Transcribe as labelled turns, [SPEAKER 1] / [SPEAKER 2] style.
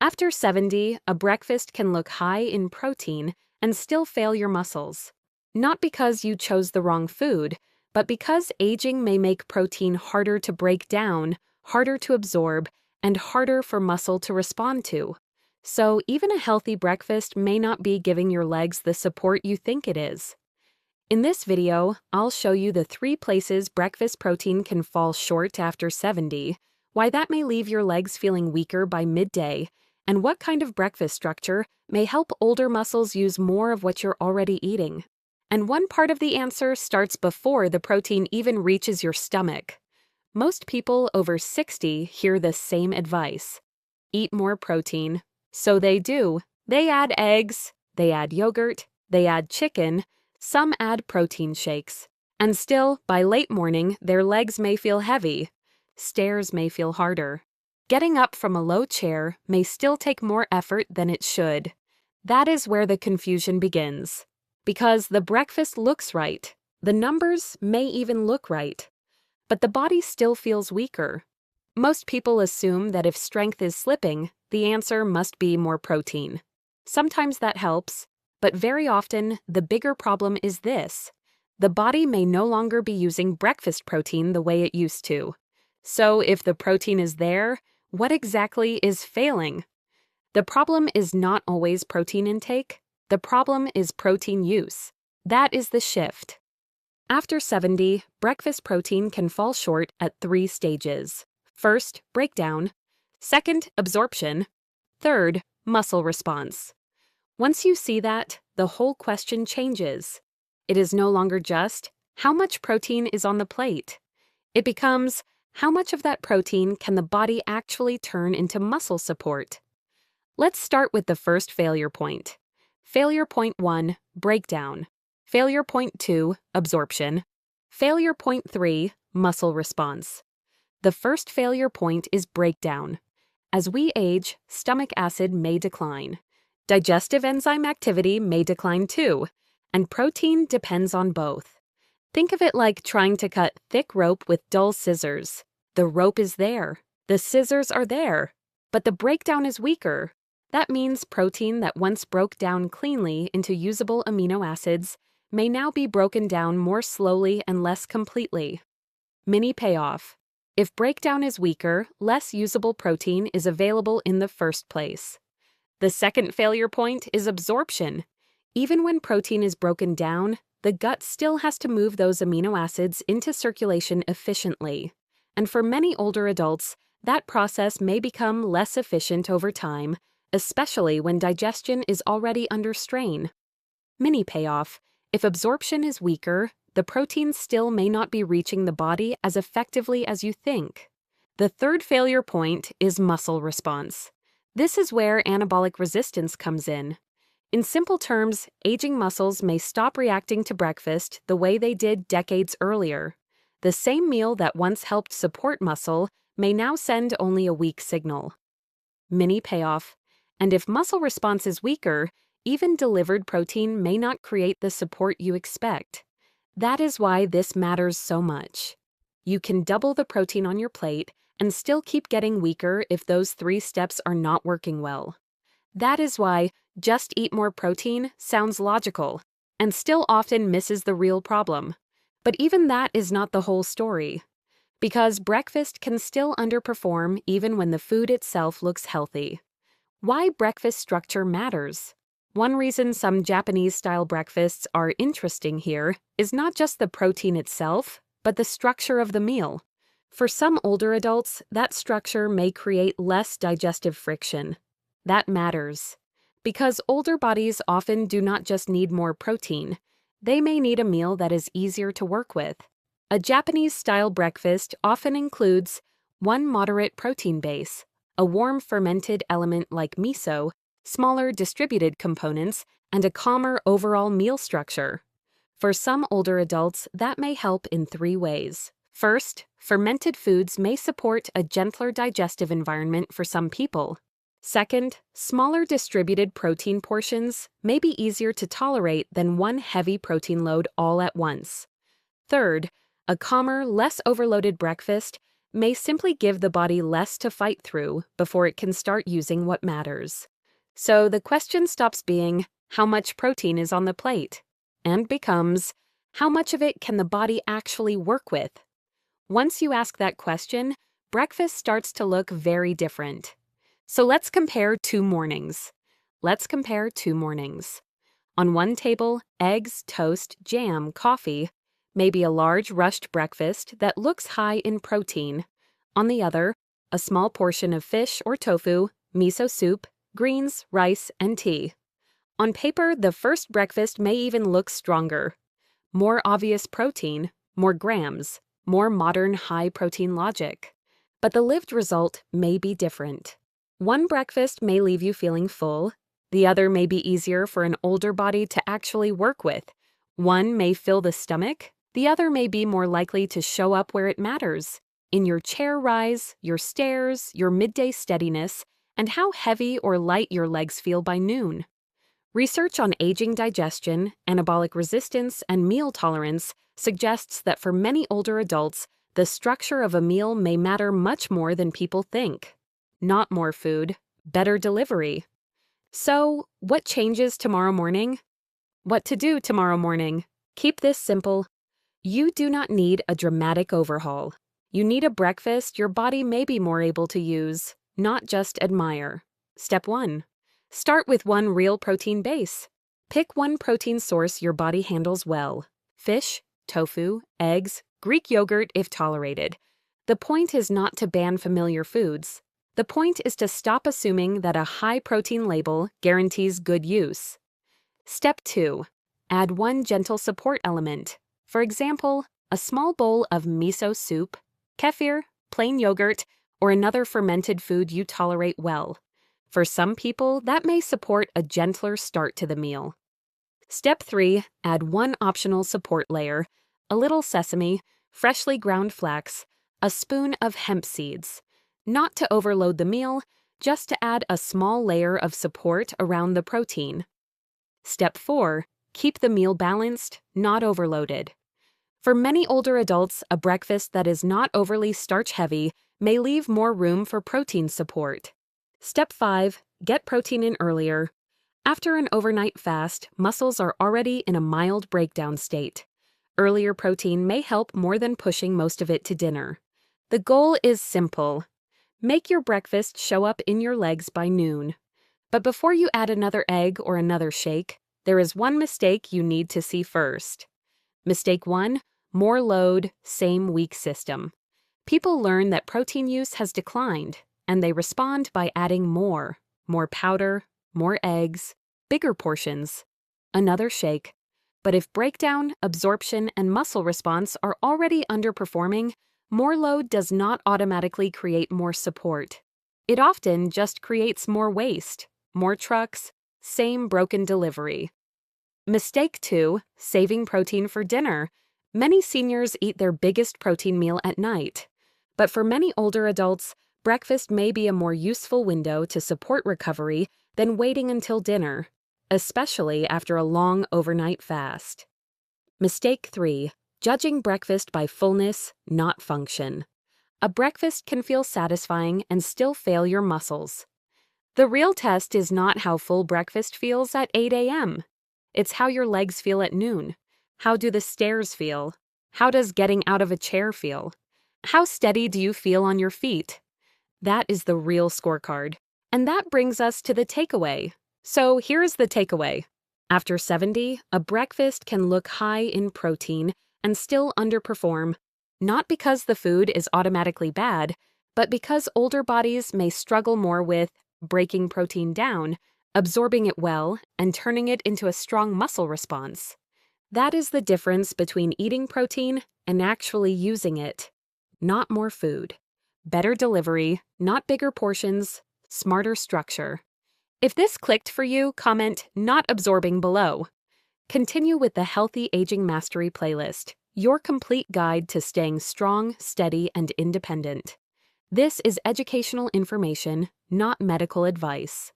[SPEAKER 1] After 70, a breakfast can look high in protein and still fail your muscles. Not because you chose the wrong food, but because aging may make protein harder to break down, harder to absorb, and harder for muscle to respond to. So even a healthy breakfast may not be giving your legs the support you think it is. In this video, I'll show you the 3 places breakfast protein can fall short after 70, why that may leave your legs feeling weaker by midday, and what kind of breakfast structure may help older muscles use more of what you're already eating. And one part of the answer starts before the protein even reaches your stomach. Most people over 60 hear the same advice. Eat more protein. So they do. They add eggs, they add yogurt, they add chicken, some add protein shakes. And still, by late morning, their legs may feel heavy. Stairs may feel harder. Getting up from a low chair may still take more effort than it should. That is where the confusion begins. Because the breakfast looks right, the numbers may even look right, but the body still feels weaker. Most people assume that if strength is slipping, the answer must be more protein. Sometimes that helps, but very often the bigger problem is this. The body may no longer be using breakfast protein the way it used to. So if the protein is there, what exactly is failing? The problem is not always protein intake. The problem is protein use. That is the shift. After 70, breakfast protein can fall short at 3 stages. First, breakdown. Second, absorption. Third, muscle response. Once you see that, the whole question changes. It is no longer just, how much protein is on the plate? It becomes, how much of that protein can the body actually turn into muscle support? Let's start with the first failure point. Failure point 1, breakdown. Failure point 2, absorption. Failure point 3, muscle response. The first failure point is breakdown. As we age, stomach acid may decline. Digestive enzyme activity may decline too, and protein depends on both. Think of it like trying to cut thick rope with dull scissors. The rope is there, the scissors are there, but the breakdown is weaker. That means protein that once broke down cleanly into usable amino acids may now be broken down more slowly and less completely. Mini payoff. If breakdown is weaker, less usable protein is available in the first place. The second failure point is absorption. Even when protein is broken down, the gut still has to move those amino acids into circulation efficiently. And for many older adults, that process may become less efficient over time, especially when digestion is already under strain. Mini payoff. If absorption is weaker, the protein still may not be reaching the body as effectively as you think. The third failure point is muscle response. This is where anabolic resistance comes in. In simple terms, aging muscles may stop reacting to breakfast the way they did decades earlier. The same meal that once helped support muscle may now send only a weak signal. Mini payoff. And if muscle response is weaker, even delivered protein may not create the support you expect. That is why this matters so much. You can double the protein on your plate and still keep getting weaker if those 3 steps are not working well. That is why just eat more protein sounds logical and still often misses the real problem. But even that is not the whole story. Because breakfast can still underperform even when the food itself looks healthy. Why breakfast structure matters. One reason some Japanese-style breakfasts are interesting here is not just the protein itself, but the structure of the meal. For some older adults, that structure may create less digestive friction. That matters. Because older bodies often do not just need more protein, they may need a meal that is easier to work with. A Japanese-style breakfast often includes one moderate protein base, a warm fermented element like miso, smaller distributed components, and a calmer overall meal structure. For some older adults, that may help in 3 ways. First, fermented foods may support a gentler digestive environment for some people. Second, smaller distributed protein portions may be easier to tolerate than one heavy protein load all at once. Third, a calmer, less overloaded breakfast may simply give the body less to fight through before it can start using what matters. So the question stops being, how much protein is on the plate? And becomes, how much of it can the body actually work with? Once you ask that question, breakfast starts to look very different. So let's compare two mornings. On one table, eggs, toast, jam, coffee, maybe a large rushed breakfast that looks high in protein. On the other, a small portion of fish or tofu, miso soup, greens, rice, and tea. On paper, the first breakfast may even look stronger. More obvious protein, more grams, more modern high-protein logic. But the lived result may be different. One breakfast may leave you feeling full. The other may be easier for an older body to actually work with. One may fill the stomach. The other may be more likely to show up where it matters, in your chair rise, your stairs, your midday steadiness, and how heavy or light your legs feel by noon. Research on aging digestion, anabolic resistance, and meal tolerance suggests that for many older adults, the structure of a meal may matter much more than people think. Not more food, better delivery. So, what changes tomorrow morning? What to do tomorrow morning? Keep this simple. You do not need a dramatic overhaul. You need a breakfast your body may be more able to use, not just admire. Step 1. Start with one real protein base. Pick one protein source your body handles well. Fish, tofu, eggs, Greek yogurt if tolerated. The point is not to ban familiar foods. The point is to stop assuming that a high-protein label guarantees good use. Step 2. Add one gentle support element. For example, a small bowl of miso soup, kefir, plain yogurt, or another fermented food you tolerate well. For some people, that may support a gentler start to the meal. Step 3. Add one optional support layer, a little sesame, freshly ground flax, a spoon of hemp seeds. Not to overload the meal, just to add a small layer of support around the protein. Step 4. Keep the meal balanced, not overloaded. For many older adults, a breakfast that is not overly starch-heavy may leave more room for protein support. Step 5. Get protein in earlier. After an overnight fast, muscles are already in a mild breakdown state. Earlier protein may help more than pushing most of it to dinner. The goal is simple. Make your breakfast show up in your legs by noon. But before you add another egg or another shake, there is one mistake you need to see first. Mistake 1, more load, same weak system. People learn that protein use has declined, and they respond by adding more powder, more eggs, bigger portions, another shake. But if breakdown, absorption, and muscle response are already underperforming, more load does not automatically create more support. It often just creates more waste, more trucks, same broken delivery. Mistake 2, saving protein for dinner. Many seniors eat their biggest protein meal at night. But for many older adults, breakfast may be a more useful window to support recovery than waiting until dinner, especially after a long overnight fast. Mistake 3, judging breakfast by fullness, not function. A breakfast can feel satisfying and still fail your muscles. The real test is not how full breakfast feels at 8 a.m. It's how your legs feel at noon. How do the stairs feel? How does getting out of a chair feel? How steady do you feel on your feet? That is the real scorecard. And that brings us to the takeaway. So here's the takeaway. After 70, a breakfast can look high in protein and still underperform, not because the food is automatically bad, but because older bodies may struggle more with breaking protein down, absorbing it well, and turning it into a strong muscle response. That is the difference between eating protein and actually using it. Not more food. Better delivery, not bigger portions, smarter structure. If this clicked for you, comment "not absorbing" below. Continue with the Healthy Aging Mastery playlist, your complete guide to staying strong, steady, and independent. This is educational information, not medical advice.